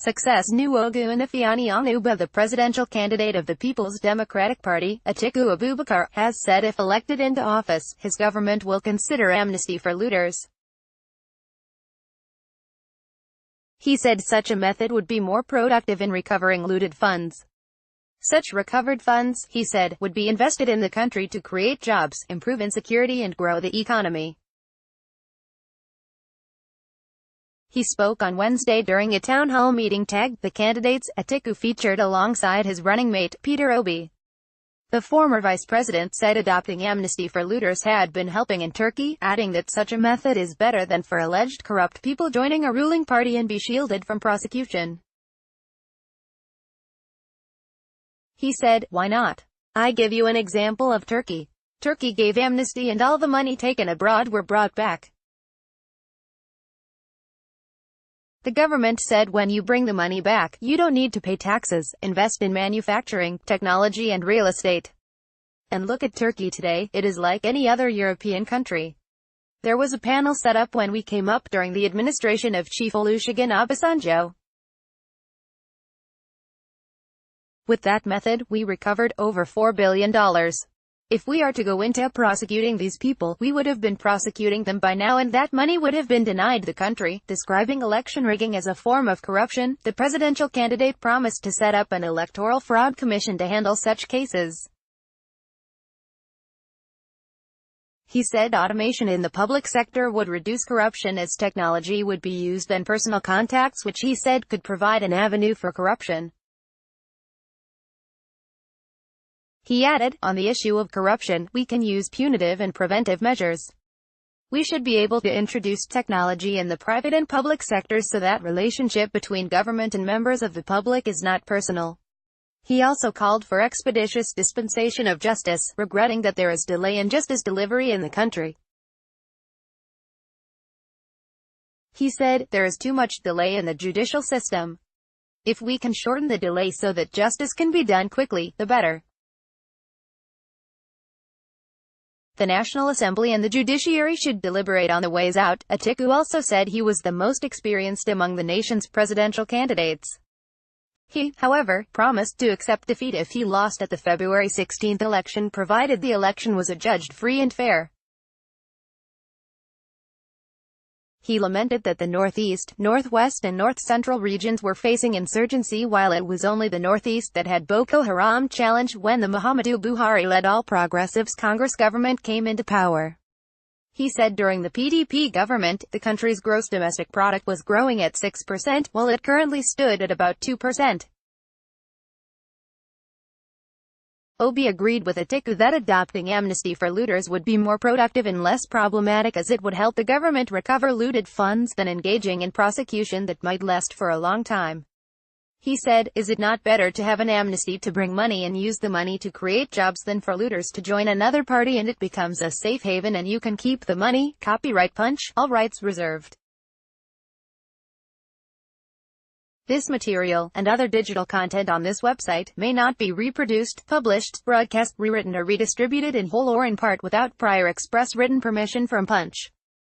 success. Nwogu and Ifeanyi Onuba, the presidential candidate of the People's Democratic Party, Atiku Abubakar, has said if elected into office, his government will consider amnesty for looters. He said such a method would be more productive in recovering looted funds. Such recovered funds, he said, would be invested in the country to create jobs, improve insecurity and grow the economy. He spoke on Wednesday during a town hall meeting tagged The Candidates. Atiku featured alongside his running mate, Peter Obi. The former vice president said adopting amnesty for looters had been helping in Turkey, adding that such a method is better than for alleged corrupt people joining a ruling party and be shielded from prosecution. He said, "Why not? I give you an example of Turkey. Turkey gave amnesty and all the money taken abroad were brought back. The government said when you bring the money back, you don't need to pay taxes, invest in manufacturing, technology and real estate. And look at Turkey today, it is like any other European country. There was a panel set up when we came up during the administration of Chief Olusegun Obasanjo. With that method, we recovered over $4 billion. If we are to go into prosecuting these people, we would have been prosecuting them by now and that money would have been denied the country." Describing election rigging as a form of corruption, the presidential candidate promised to set up an electoral fraud commission to handle such cases. He said automation in the public sector would reduce corruption as technology would be used and personal contacts, which he said could provide an avenue for corruption. He added, on the issue of corruption, we can use punitive and preventive measures. We should be able to introduce technology in the private and public sectors so that relationship between government and members of the public is not personal. He also called for expeditious dispensation of justice, regretting that there is delay in justice delivery in the country. He said, there is too much delay in the judicial system. If we can shorten the delay so that justice can be done quickly, the better. The National Assembly and the judiciary should deliberate on the ways out. Atiku also said he was the most experienced among the nation's presidential candidates. He, however, promised to accept defeat if he lost at the February 16 election, provided the election was adjudged free and fair. He lamented that the Northeast, Northwest and North Central regions were facing insurgency while it was only the Northeast that had Boko Haram challenged when the Muhammadu Buhari-led All Progressives Congress government came into power. He said during the PDP government, the country's gross domestic product was growing at 6%, while it currently stood at about 2%. Obi agreed with Atiku that adopting amnesty for looters would be more productive and less problematic as it would help the government recover looted funds than engaging in prosecution that might last for a long time. He said, is it not better to have an amnesty to bring money and use the money to create jobs than for looters to join another party and it becomes a safe haven and you can keep the money? Copyright Punch, all rights reserved. This material, and other digital content on this website, may not be reproduced, published, broadcast, rewritten or redistributed in whole or in part without prior express written permission from Punch.